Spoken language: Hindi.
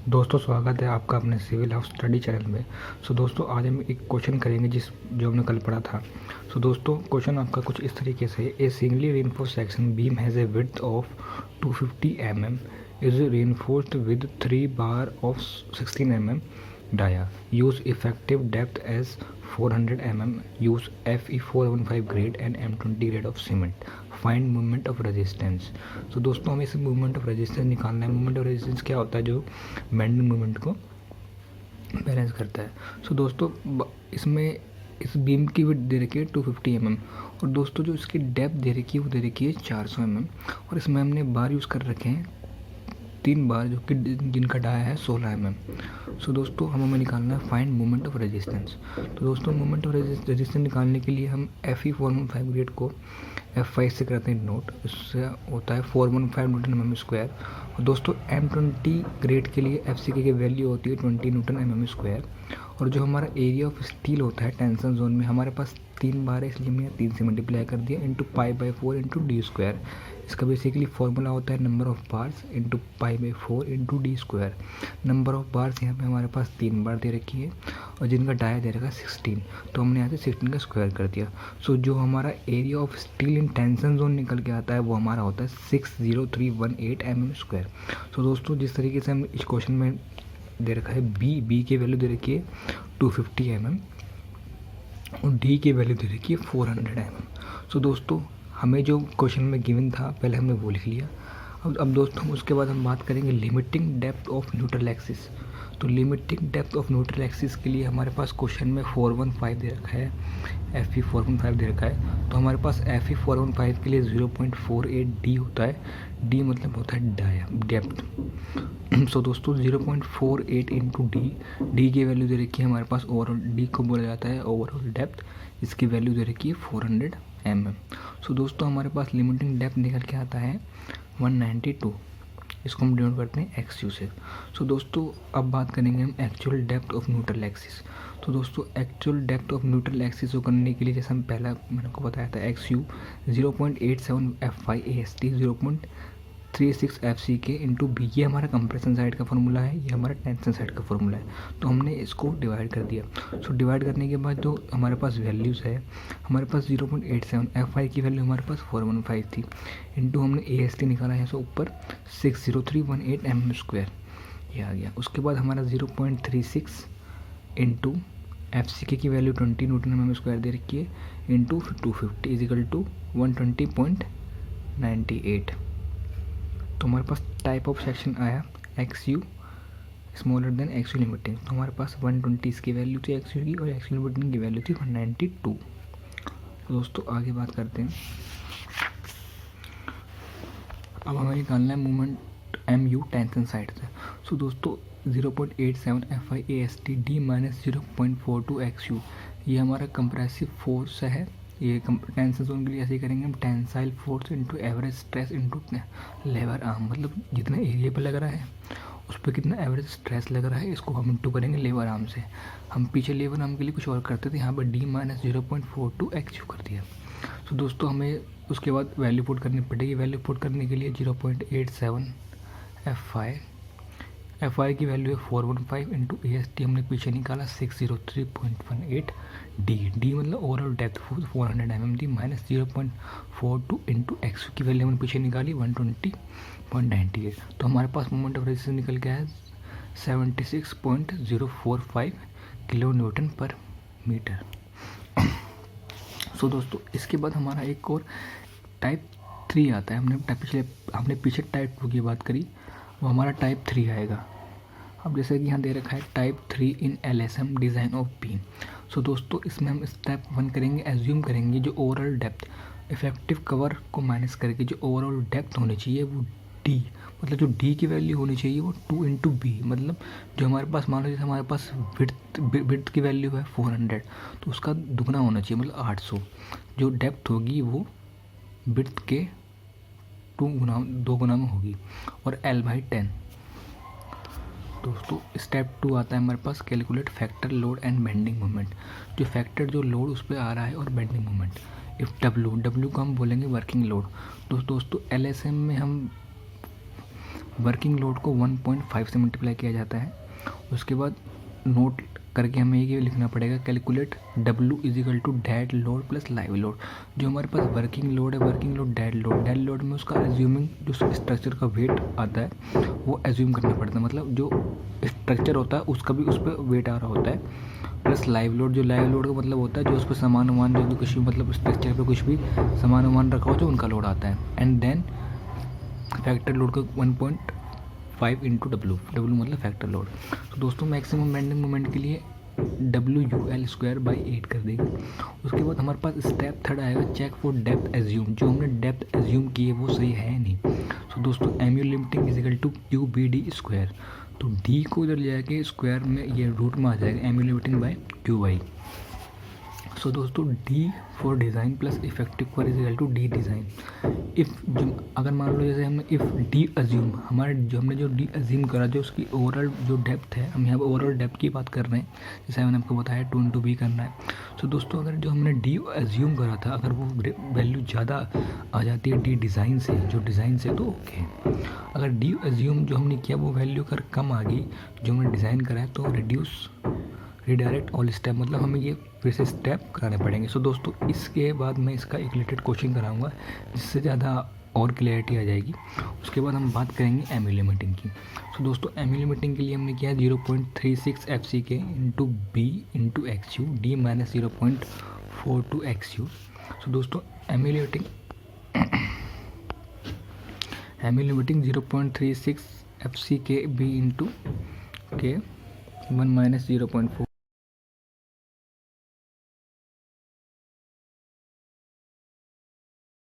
दोस्तों स्वागत है आपका अपने सिविल हाउस स्टडी चैनल में। दोस्तों आज हम एक क्वेश्चन करेंगे जो हमने कल पढ़ा था। दोस्तों क्वेश्चन आपका कुछ इस तरीके से, a singly reinforced section beam has a width of 250 mm is reinforced with 3 bar of 16 mm dia. Use effective depth as 400 mm. Use FE 415 grade and M20 grade of cement. Find moment of resistance. दोस्तों हमें इस मूवमेंट ऑफ रेजिस्टेंस निकालना है। मूवमेंट ऑफ रेजिस्टेंस क्या होता है? जो बेंडिंग मूवमेंट को बैलेंस करता है। दोस्तों इसमें इस बीम की विड्थ दे रखी है 250 mm और दोस्तों जो इसकी डेप्थ दे रखी है वो दे रखी है 400 mm और इसमें हमने बार यूज़ कर रखे हैं 3 बार जो कि जिनका डाया है 16 mm। दोस्तों हमें निकालना है फाइंड मोमेंट ऑफ रेजिस्टेंस। दोस्तों मोमेंट ऑफ रेजिस्टेंस निकालने के लिए हम FE 415 ग्रेड को F5 से करते हैं नोट। इससे होता है 415 न्यूटन mm स्क्वायर। और दोस्तों M20 ग्रेड के लिए FCK की वैल्यू होती है 20 न्यूटन mm स्क्वायर। और जो हमारा एरिया ऑफ स्टील होता है टेंशन जोन में, हमारे पास 3 बार है इसलिए हमने 3 से मल्टीप्लाई कर दिया इंटू π/4 इंटू डी स्क्वायर। इसका बेसिकली फॉर्मूला होता है number of bars into π/4 into D square. Number of bars यहाँ पे हमारे पास 3 बार दे रखी है और जिनका डाया दे रखा 16, तो हमने यहाँ से 16 का स्क्वायर कर दिया। जो हमारा area of steel in tension zone निकल के आता है वो हमारा होता है 60318 mm स्क्वायर। दोस्तों जिस तरीके से हम इस क्वेश्चन में दे रखा है बी की वैल्यू दे रखी है 250 mm और डी की वैल्यू दे रखी है 400 mm। दोस्तों हमें जो क्वेश्चन में गिवन था पहले हमने वो लिख लिया। अब दोस्तों उसके बाद हम बात करेंगे limiting depth of neutral axis. Limiting depth of neutral axis के लिए हमारे पास क्वेश्चन में 415 दे रखा है, FE 415 दे रखा है। तो हमारे पास FE 415 के लिए 0.48 D होता है। D मतलब होता है डाया डेप्थ। दोस्तों 0.48 इंटू डी की वैल्यू दे रखी है हमारे पास। ओवरऑल डी को बोला जाता है ओवरऑल डेप्थ। इसकी वैल्यू दे रखी है 400 mm। दोस्तों हमारे पास लिमिटिंग डेप्थ निकल के आता है 192। इसको हम डिनोट करते हैं XU से। दोस्तों अब बात करेंगे हम actual depth of neutral axis. दोस्तों actual depth of neutral axis को करने के लिए जैसे हम पहला मैंने आपको बताया था XU 0.87 F5 AST 0.36 FCK into B, ये हमारा कंप्रेशन साइड का फॉर्मूला है, ये हमारा टेंशन साइड का फॉर्मूला है। तो हमने इसको डिवाइड कर दिया। डिवाइड करने के बाद जो हमारे पास वैल्यूज़ है, हमारे पास 0.87 F5 की वैल्यू हमारे पास 415 थी इंटू हमने AST निकाला है ऊपर 60318 mm स्क्वायर, ये आ गया। उसके बाद हमारा 0.36 इंटू FCK की वैल्यू 20 न्यूटन mm स्क्वायर दे रखी है इंटू 250 इजिकल टू 120.98। तो हमारे पास टाइप ऑफ सेक्शन आया XU smaller than XU limiting. तो हमारे पास 120 इसकी वैल्यू थी XU की और XU लिमिटिंग की वैल्यू थी 192। तो दोस्तों आगे बात करते हैं। अब हमें निकालना है मूवमेंट MU टेंशन साइड से। दोस्तों 0.87 F5 AST D minus 0.42 XU, ये हमारा कंप्रेसिव फोर्स है। ये टेंशन जोन के लिए ऐसे ही करेंगे हम, tensile force into average stress into labour arm, मतलब जितना एरिया पर लग रहा है उस पर कितना एवरेज स्ट्रेस लग रहा है इसको हम इंटू करेंगे लेबर आर्म से। हम पीछे लेबर आर्म के लिए कुछ और करते थे, यहाँ पर D माइनस 0.42 XU कर दिया। दोस्तों हमें उसके बाद वैल्यू पुट करनी पड़ेगी। वैल्यू पुट करने के लिए 0.87 F5 की वैल्यू है 415 इंटू AST हमने पीछे निकाला 603.18 D मतलब ओवरऑल डेप्थ 400 mm थी माइनस 0.42 इंटू XU की वैल्यू हमने पीछे निकाली 120.98। तो हमारे पास मोमेंट ऑफ रेजिस्टेंस निकल गया है 76.045 किलो न्यूटन पर मीटर। दोस्तों इसके बाद हमारा एक और टाइप 3 आता है। हमने पीछे टाइप 2 की बात करी, वो हमारा टाइप 3 आएगा। अब जैसे कि यहाँ दे रखा है type 3 in LSM design of beam. दोस्तों इसमें हम स्टेप 1 करेंगे, एज्यूम करेंगे जो ओवरऑल डेप्थ इफेक्टिव कवर को माइनस करके जो ओवरऑल डेप्थ होनी चाहिए वो D, मतलब जो D की वैल्यू होनी चाहिए वो 2 इंटू बी, मतलब जो हमारे पास मान लो जैसे हमारे पास विड्थ की वैल्यू है 400 तो उसका दुगना होना चाहिए मतलब 800। जो डेप्थ होगी वो विड्थ के 2 गुना में होगी और L/10। दोस्तों स्टेप 2 आता है हमारे पास calculate factor load and bending moment. जो फैक्टर जो लोड उस पर आ रहा है और बेंडिंग मोमेंट। इफ़ W को हम बोलेंगे वर्किंग लोड। दोस्तों LSM में हम वर्किंग लोड को 1.5 से मल्टीप्लाई किया जाता है। उसके बाद नोट करके हमें ये लिखना पड़ेगा, calculate W is equal to dead load plus live load. जो हमारे पास वर्किंग लोड है, वर्किंग लोड डेड लोड में उसका एज्यूमिंग जो स्ट्रक्चर का वेट आता है वो एज्यूम करना पड़ता है, मतलब जो स्ट्रक्चर होता है उसका भी उस पर वेट आ रहा होता है, प्लस लाइव लोड। जो लाइव लोड का मतलब होता है जो उस पर सामान वामान जो भी कुछ भी मतलब स्ट्रक्चर पे कुछ भी सामान वामान रखा हो तो उनका लोड आता है। एंड देन फैक्टर लोड का 1.5 इंटू W मतलब फैक्टर लोड। तो दोस्तों मैक्सिमम बेंडिंग मोमेंट के लिए WUL²/8 कर देंगे। उसके बाद हमारे पास स्टेप थर्ड आएगा, चेक फॉर डेप्थ एज्यूम। जो हमने डेप्थ एज्यूम की है वो सही है नहीं। सो दोस्तों MU limiting is equal to QBD²। तो D को इधर ले जाके स्क्वायर में ये रूट में आ जाएगा MU लिमिटिंग बाय QI। सो दोस्तों D for design plus effective पर इजिकल टू D डिज़ाइन। अगर मान लो जैसे हमने इफ़ D अज्यूम, हमने जो D अज्यूम करा जो उसकी ओवरऑल जो डेप्थ है, हम यहाँ पर ओवरऑल डेप्थ की बात कर रहे हैं, जैसे मैंने आपको बताया 2 into B करना है। सो दोस्तों अगर जो हमने D अज्यूम करा था अगर वो वैल्यू ज़्यादा आ जाती है D डिज़ाइन से तो ओके। अगर D अज्यूम जो हमने किया वो वैल्यू अगर कम आ गई जो हमने डिज़ाइन करा है तो रिडायरेक्ट ऑल स्टेप, मतलब हमें ये फिर से स्टेप कराने पड़ेंगे। सो दोस्तों इसके बाद मैं इसका एक रिलेटेड कोचिंग कराऊंगा जिससे ज़्यादा और क्लियरिटी आ जाएगी। उसके बाद हम बात करेंगे MU लिमिटिंग की। सो दोस्तों MU लिमिटिंग के लिए हमने किया 0.36 FCK into B into XU D minus 0.42 XU। सो दोस्तों MU limiting 0.36 FCK B into K 1 minus 0.4